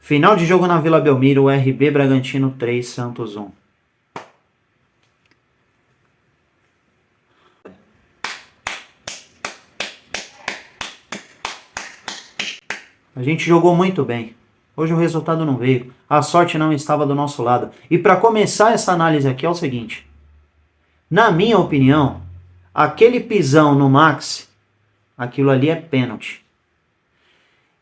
Final de jogo na Vila Belmiro, RB Bragantino 3, Santos 1. A gente jogou muito bem. Hoje o resultado não veio. A sorte não estava do nosso lado. E para começar essa análise aqui é o seguinte. Na minha opinião, aquele pisão no Max, aquilo ali é pênalti.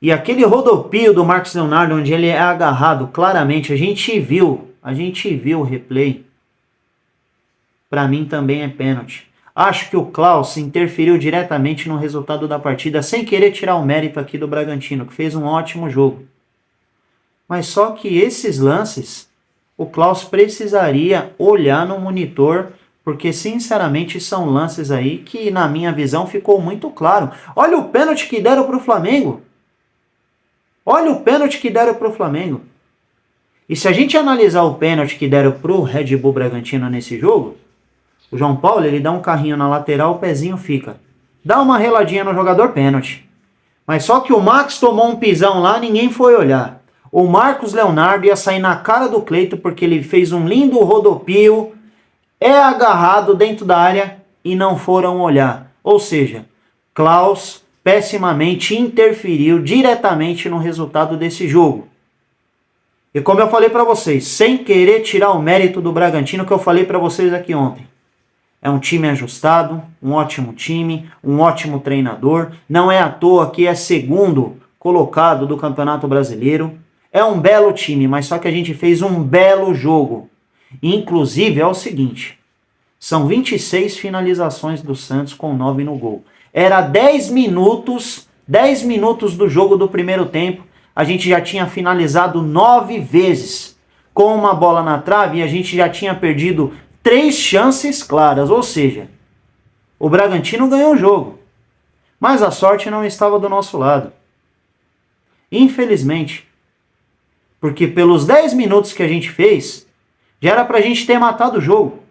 E aquele rodopio do Marcos Leonardo, onde ele é agarrado, claramente, a gente viu o replay. Para mim também é pênalti. Acho que o Klaus interferiu diretamente no resultado da partida, sem querer tirar o mérito aqui do Bragantino, que fez um ótimo jogo. Mas só que esses lances, o Klaus precisaria olhar no monitor, porque sinceramente são lances aí que na minha visão ficou muito claro. Olha o pênalti que deram para o Flamengo. Olha o pênalti que deram para o Flamengo. E se a gente analisar o pênalti que deram para o Red Bull Bragantino nesse jogo, o João Paulo ele dá um carrinho na lateral, o pezinho fica. Dá uma reladinha no jogador, pênalti. Mas só que o Max tomou um pisão lá, ninguém foi olhar. O Marcos Leonardo ia sair na cara do Cleiton porque ele fez um lindo rodopio, é agarrado dentro da área e não foram olhar. Ou seja, Klaus pessimamente interferiu diretamente no resultado desse jogo. E como eu falei para vocês, sem querer tirar o mérito do Bragantino, que eu falei para vocês aqui ontem. É um time ajustado, um ótimo time, um ótimo treinador. Não é à toa que é segundo colocado do Campeonato Brasileiro. É um belo time, mas só que a gente fez um belo jogo. Inclusive é o seguinte, são 26 finalizações do Santos com 9 no gol. Era 10 minutos do jogo do primeiro tempo, a gente já tinha finalizado 9 vezes com uma bola na trave e a gente já tinha perdido 3 chances claras, ou seja, o Bragantino ganhou o jogo, mas a sorte não estava do nosso lado. Infelizmente, porque pelos 10 minutos que a gente fez, já era pra gente ter matado o jogo.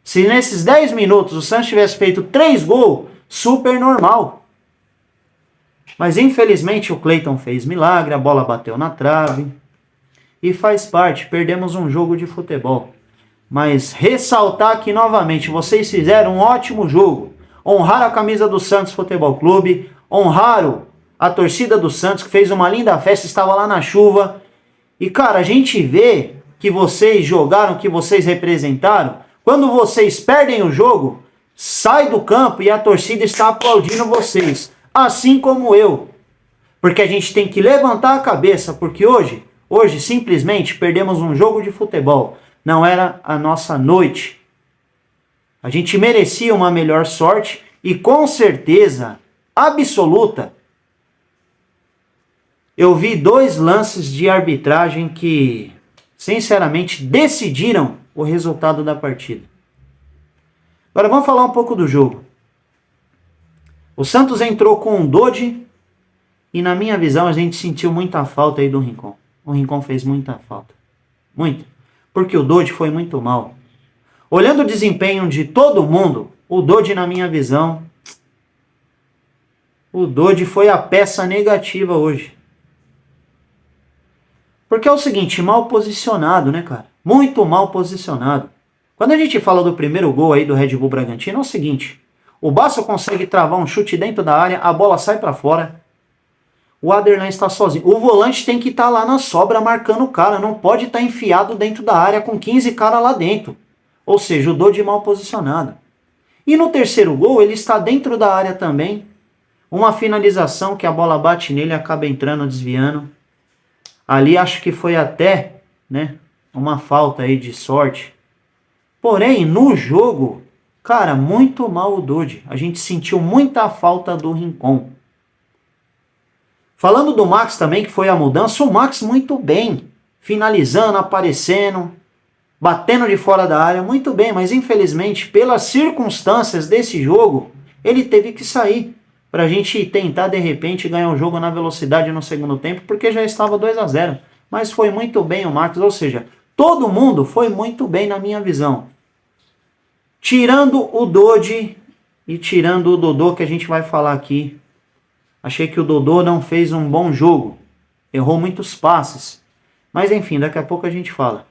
Se nesses 10 minutos o Santos tivesse feito 3 gols, super normal. Mas infelizmente o Cleiton fez milagre, a bola bateu na trave. E faz parte, perdemos um jogo de futebol. Mas ressaltar aqui novamente, vocês fizeram um ótimo jogo. Honraram a camisa do Santos Futebol Clube, honraram a torcida do Santos, que fez uma linda festa, estava lá na chuva. E cara, a gente vê que vocês jogaram, que vocês representaram. Quando vocês perdem o jogo, sai do campo e a torcida está aplaudindo vocês. Assim como eu. Porque a gente tem que levantar a cabeça, porque hoje simplesmente perdemos um jogo de futebol. Não era a nossa noite. A gente merecia uma melhor sorte e com certeza absoluta, eu vi 2 lances de arbitragem que, sinceramente, decidiram o resultado da partida. Agora vamos falar um pouco do jogo. O Santos entrou com um Dodi e, na minha visão, a gente sentiu muita falta aí do Rincon. O Rincon fez muita falta. Muita. Porque o Dodi foi muito mal. Olhando o desempenho de todo mundo, o Dodi, na minha visão, o Dodi foi a peça negativa hoje. Porque é o seguinte, mal posicionado, né, cara? Muito mal posicionado. Quando a gente fala do primeiro gol aí do Red Bull Bragantino, é o seguinte, o Bassa consegue travar um chute dentro da área, a bola sai pra fora, o Aderlan está sozinho. O volante tem que estar lá na sobra marcando o cara, não pode estar enfiado dentro da área com 15 caras lá dentro. Ou seja, o Dodi mal posicionado. E no terceiro gol, ele está dentro da área também, uma finalização que a bola bate nele e acaba entrando, desviando. Ali acho que foi até, né, uma falta aí de sorte. Porém, no jogo, cara, muito mal o Dodi. A gente sentiu muita falta do Rincon. Falando do Max também, que foi a mudança, o Max muito bem. Finalizando, aparecendo, batendo de fora da área, muito bem. Mas infelizmente, pelas circunstâncias desse jogo, ele teve que sair. Pra gente tentar, de repente, ganhar o jogo na velocidade no segundo tempo, porque já estava 2-0. Mas foi muito bem o Max, ou seja, todo mundo foi muito bem na minha visão. Tirando o Dodi e tirando o Dodô, que a gente vai falar aqui. Achei que o Dodô não fez um bom jogo. errou muitos passes. Mas enfim, daqui a pouco a gente fala.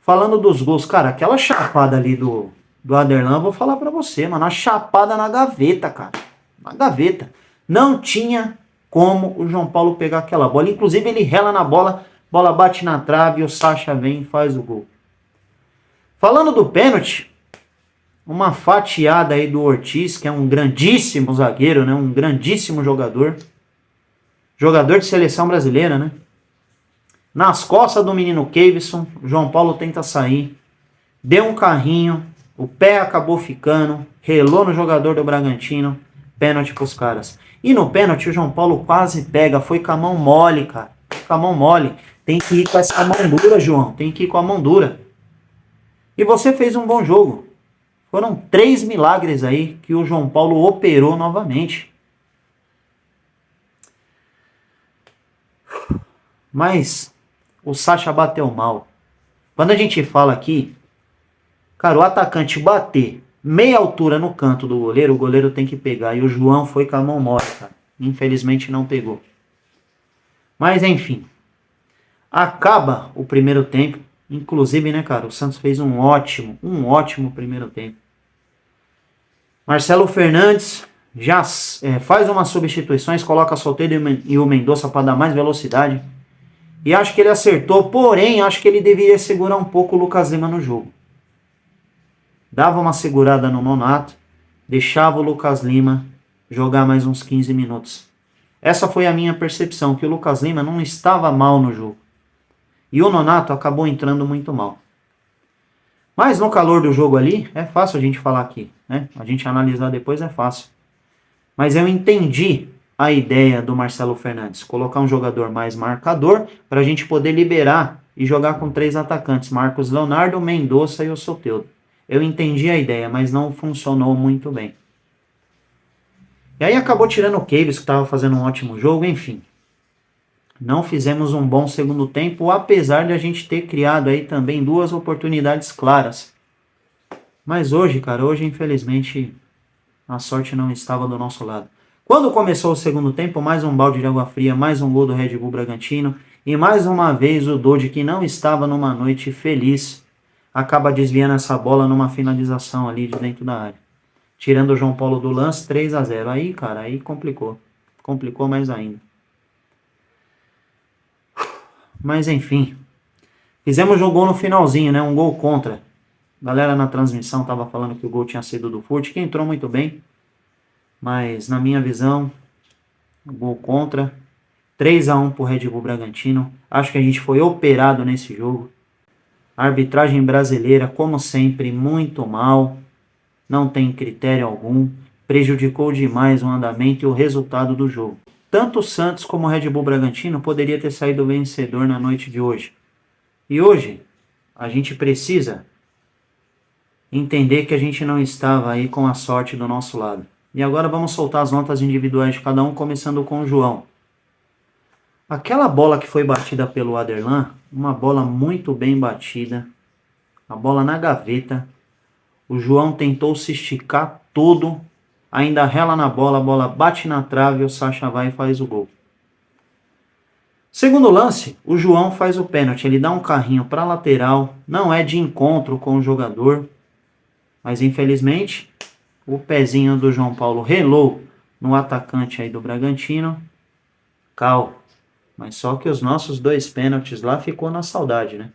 Falando dos gols, cara, aquela chapada ali do Aderlan, eu vou falar pra você, mano. Uma chapada na gaveta, cara. Na gaveta. Não tinha como o João Paulo pegar aquela bola. Inclusive ele rela na bola, bola bate na trave e o Sacha vem e faz o gol. Falando do pênalti, uma fatiada aí do Ortiz, que é um grandíssimo zagueiro, né? Um grandíssimo jogador. Jogador de seleção brasileira, né? Nas costas do menino Keivson, o João Paulo tenta sair. Deu um carrinho, o pé acabou ficando, relou no jogador do Bragantino, pênalti pros caras. E no pênalti o João Paulo quase pega, foi com a mão mole, cara. Com a mão mole. Tem que ir com essa mão dura, João. Tem que ir com a mão dura. E você fez um bom jogo. Foram 3 milagres aí que o João Paulo operou novamente. Mas o Sacha bateu mal. Quando a gente fala aqui, cara, o atacante bater meia altura no canto do goleiro, o goleiro tem que pegar. E o João foi com a mão mole, cara. Infelizmente não pegou. Mas enfim. Acaba o primeiro tempo. Inclusive, né, cara, o Santos fez um ótimo primeiro tempo. Marcelo Fernandes já faz umas substituições, coloca Soteldo e o Mendonça para dar mais velocidade. E acho que ele acertou, porém, acho que ele deveria segurar um pouco o Lucas Lima no jogo. Dava uma segurada no Nonato, deixava o Lucas Lima jogar mais uns 15 minutos. Essa foi a minha percepção, que o Lucas Lima não estava mal no jogo. E o Nonato acabou entrando muito mal. Mas no calor do jogo ali, é fácil a gente falar aqui, né? A gente analisar depois é fácil. Mas eu entendi a ideia do Marcelo Fernandes. Colocar um jogador mais marcador para a gente poder liberar e jogar com 3 atacantes. Marcos Leonardo, Mendonça e o Soteldo. Eu entendi a ideia, mas não funcionou muito bem. E aí acabou tirando o Keivs, que estava fazendo um ótimo jogo, enfim. Não fizemos um bom segundo tempo, apesar de a gente ter criado aí também 2 oportunidades claras. Mas hoje, cara, infelizmente a sorte não estava do nosso lado. Quando começou o segundo tempo, mais um balde de água fria, mais um gol do Red Bull Bragantino. E mais uma vez o Dodi, que não estava numa noite feliz, acaba desviando essa bola numa finalização ali de dentro da área. Tirando o João Paulo do lance, 3-0. Aí, cara, aí complicou. Complicou mais ainda. Mas enfim, fizemos um gol no finalzinho, né? Um gol contra. A galera na transmissão tava falando que o gol tinha sido do Furt, que entrou muito bem. Mas na minha visão, o gol contra. 3-1 pro Red Bull Bragantino. Acho que a gente foi operado nesse jogo. A arbitragem brasileira, como sempre, muito mal. Não tem critério algum. Prejudicou demais o andamento e o resultado do jogo. Tanto o Santos como o Red Bull Bragantino poderia ter saído vencedor na noite de hoje. E hoje, a gente precisa entender que a gente não estava aí com a sorte do nosso lado. E agora vamos soltar as notas individuais de cada um, começando com o João. Aquela bola que foi batida pelo Aderlan, uma bola muito bem batida, a bola na gaveta. O João tentou se esticar todo, ainda rela na bola, a bola bate na trave, o Sacha vai e faz o gol. Segundo lance, o João faz o pênalti, ele dá um carrinho para a lateral, não é de encontro com o jogador, mas infelizmente o pezinho do João Paulo relou no atacante aí do Bragantino. Cal, mas só que os nossos 2 pênaltis lá ficou na saudade, né?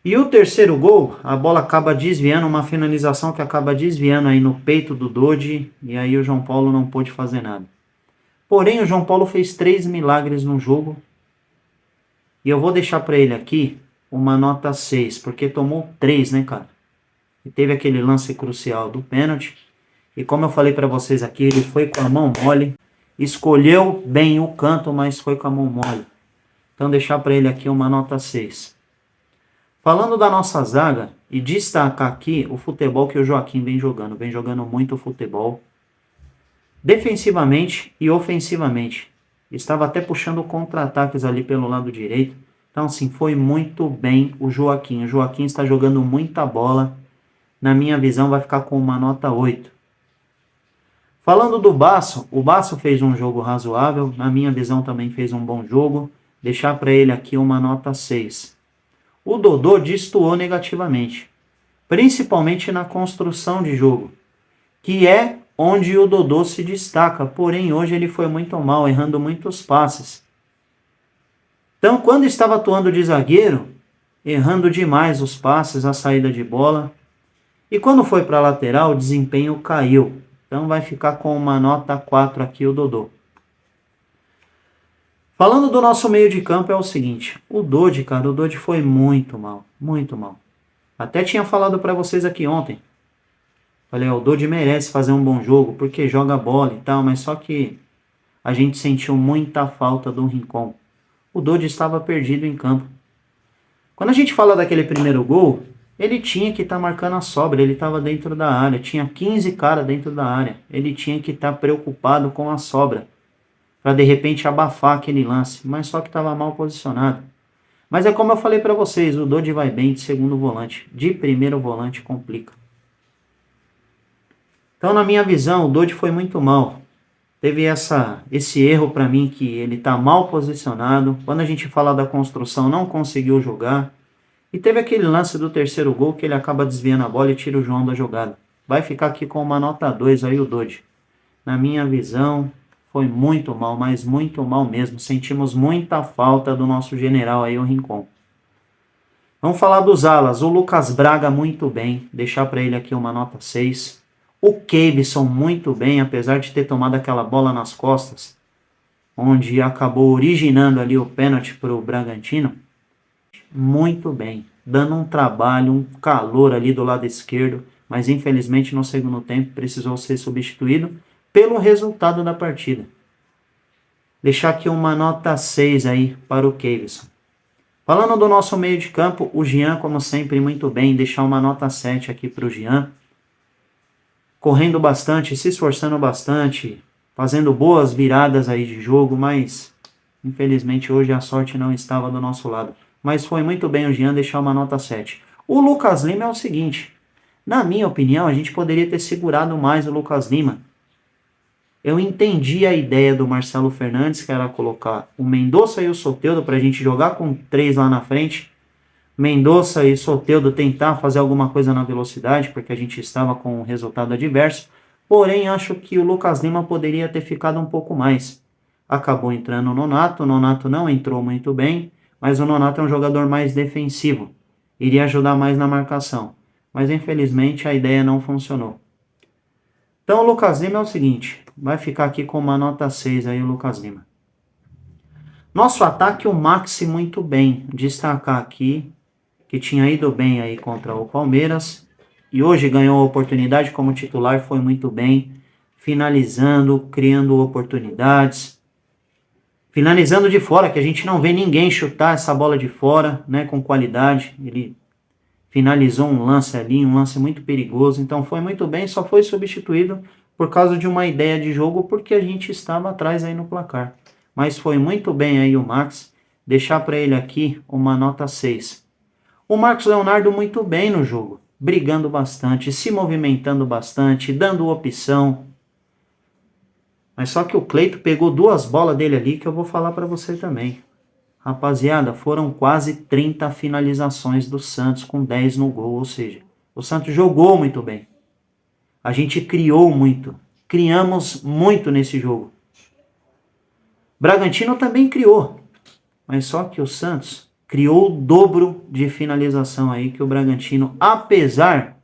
E o terceiro gol, a bola acaba desviando, uma finalização que acaba desviando aí no peito do Dodi, e aí o João Paulo não pôde fazer nada. Porém, o João Paulo fez 3 milagres no jogo, e eu vou deixar para ele aqui uma nota 6, porque tomou 3, né, cara? E teve aquele lance crucial do pênalti, e como eu falei para vocês aqui, ele foi com a mão mole, escolheu bem o canto, mas foi com a mão mole. Então, deixar para ele aqui uma nota 6. Falando da nossa zaga, e destacar aqui o futebol que o Joaquim vem jogando muito futebol, defensivamente e ofensivamente. Estava até puxando contra-ataques ali pelo lado direito. Então, assim, foi muito bem o Joaquim. O Joaquim está jogando muita bola. Na minha visão, vai ficar com uma nota 8. Falando do Basso, o Basso fez um jogo razoável, na minha visão também fez um bom jogo, deixar para ele aqui uma nota 6. O Dodô destoou negativamente, principalmente na construção de jogo, que é onde o Dodô se destaca, porém hoje ele foi muito mal, errando muitos passes. Então, quando estava atuando de zagueiro, errando demais os passes, a saída de bola, e quando foi para a lateral, o desempenho caiu. Então vai ficar com uma nota 4 aqui o Dodô. Falando do nosso meio de campo é o seguinte, o Dodi, cara, o Dodi foi muito mal, muito mal. Até tinha falado para vocês aqui ontem. Falei, o Dodi merece fazer um bom jogo, porque joga bola e tal, mas só que a gente sentiu muita falta do Rincon. O Dodi estava perdido em campo. Quando a gente fala daquele primeiro gol, ele tinha que estar marcando a sobra, ele estava dentro da área, tinha 15 caras dentro da área, ele tinha que estar preocupado com a sobra, para de repente abafar aquele lance, mas só que estava mal posicionado. Mas é como eu falei para vocês, o Dodi vai bem de segundo volante, de primeiro volante complica. Então na minha visão, o Dodi foi muito mal. Teve esse erro para mim que ele está mal posicionado, quando a gente fala da construção não conseguiu jogar. E teve aquele lance do terceiro gol que ele acaba desviando a bola e tira o João da jogada. Vai ficar aqui com uma nota 2 aí o Dodi. Na minha visão, foi muito mal, mas muito mal mesmo. Sentimos muita falta do nosso general aí, o Rincon. Vamos falar dos alas. O Lucas Braga muito bem. Deixar para ele aqui uma nota 6. O Keivson muito bem, apesar de ter tomado aquela bola nas costas, onde acabou originando ali o pênalti para o Bragantino. Muito bem, dando um trabalho, um calor ali do lado esquerdo, mas infelizmente no segundo tempo precisou ser substituído pelo resultado da partida. Deixar aqui uma nota 6 aí para o Keivson. Falando do nosso meio de campo, o Jean, como sempre, muito bem, deixar uma nota 7 aqui para o Jean. Correndo bastante, se esforçando bastante, fazendo boas viradas aí de jogo, mas infelizmente hoje a sorte não estava do nosso lado. Mas foi muito bem o Jean deixar uma nota 7. O Lucas Lima é o seguinte, na minha opinião, a gente poderia ter segurado mais o Lucas Lima. Eu entendi a ideia do Marcelo Fernandes, que era colocar o Mendonça e o Soteldo para a gente jogar com 3 lá na frente. Mendonça e Soteldo tentar fazer alguma coisa na velocidade, porque a gente estava com um resultado adverso. Porém, acho que o Lucas Lima poderia ter ficado um pouco mais. Acabou entrando o Nonato não entrou muito bem, mas o Nonato é um jogador mais defensivo, iria ajudar mais na marcação, mas infelizmente a ideia não funcionou. Então o Lucas Lima é o seguinte, vai ficar aqui com uma nota 6 aí o Lucas Lima. Nosso ataque, o Maxi muito bem, destacar aqui que tinha ido bem aí contra o Palmeiras e hoje ganhou a oportunidade como titular, foi muito bem, finalizando, criando oportunidades. Finalizando de fora, que a gente não vê ninguém chutar essa bola de fora, né, com qualidade. Ele finalizou um lance ali, um lance muito perigoso. Então foi muito bem, só foi substituído por causa de uma ideia de jogo, porque a gente estava atrás aí no placar. Mas foi muito bem aí o Max. Deixar para ele aqui uma nota 6. O Marcos Leonardo muito bem no jogo, brigando bastante, se movimentando bastante, dando opção. Mas só que o Cleito pegou 2 bolas dele ali que eu vou falar para você também. Rapaziada, foram quase 30 finalizações do Santos com 10 no gol. Ou seja, o Santos jogou muito bem. A gente criou muito. Criamos muito nesse jogo. Bragantino também criou. Mas só que o Santos criou o dobro de finalização aí que o Bragantino. Apesar,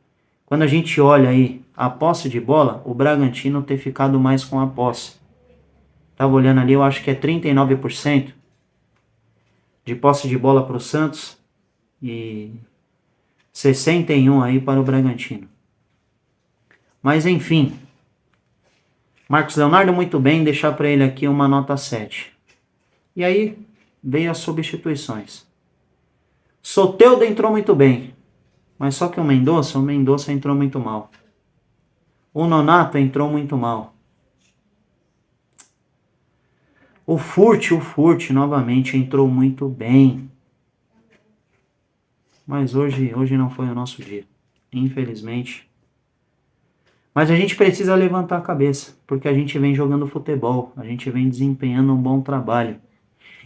quando a gente olha aí a posse de bola, o Bragantino ter ficado mais com a posse. Tava olhando ali, eu acho que é 39% de posse de bola para o Santos e 61% aí para o Bragantino. Mas enfim, Marcos Leonardo muito bem, deixar para ele aqui uma nota 7. E aí veio as substituições. Soteldo entrou muito bem, mas só que o Mendonça entrou muito mal. O Nonato entrou muito mal. O Furt novamente entrou muito bem. Mas hoje não foi o nosso dia. Infelizmente. Mas a gente precisa levantar a cabeça, porque a gente vem jogando futebol, a gente vem desempenhando um bom trabalho.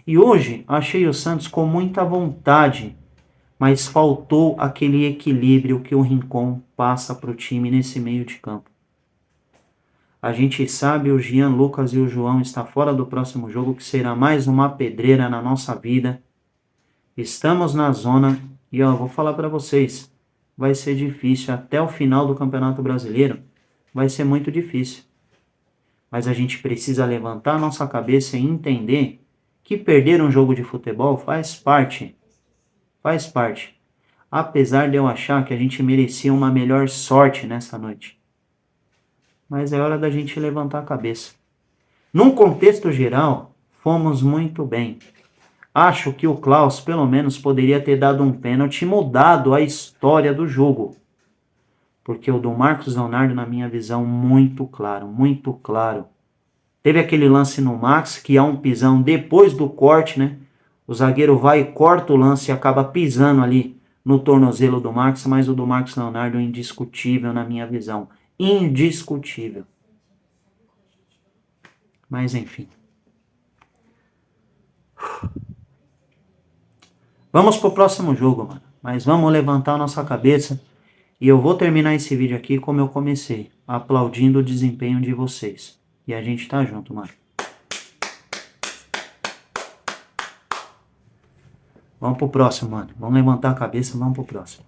E hoje achei o Santos com muita vontade, mas faltou aquele equilíbrio que o Rincon passa para o time nesse meio de campo. A gente sabe o Jean Lucas e o João estão fora do próximo jogo, que será mais uma pedreira na nossa vida. Estamos na zona e vou falar para vocês, vai ser difícil até o final do Campeonato Brasileiro, vai ser muito difícil. Mas a gente precisa levantar a nossa cabeça e entender que perder um jogo de futebol faz parte. Faz parte. Apesar de eu achar que a gente merecia uma melhor sorte nessa noite. Mas é hora da gente levantar a cabeça. Num contexto geral, fomos muito bem. Acho que o Klaus, pelo menos, poderia ter dado um pênalti e mudado a história do jogo. Porque o do Marcos Leonardo, na minha visão, muito claro, muito claro. Teve aquele lance no Max, que há um pisão depois do corte, né? O zagueiro vai e corta o lance e acaba pisando ali no tornozelo do Max, mas o do Marcos Leonardo é indiscutível na minha visão. Indiscutível. Mas enfim. Vamos pro próximo jogo, mano. Mas vamos levantar a nossa cabeça. E eu vou terminar esse vídeo aqui como eu comecei, aplaudindo o desempenho de vocês. E a gente tá junto, mano. Vamos pro próximo, mano. Vamos levantar a cabeça, vamos pro próximo.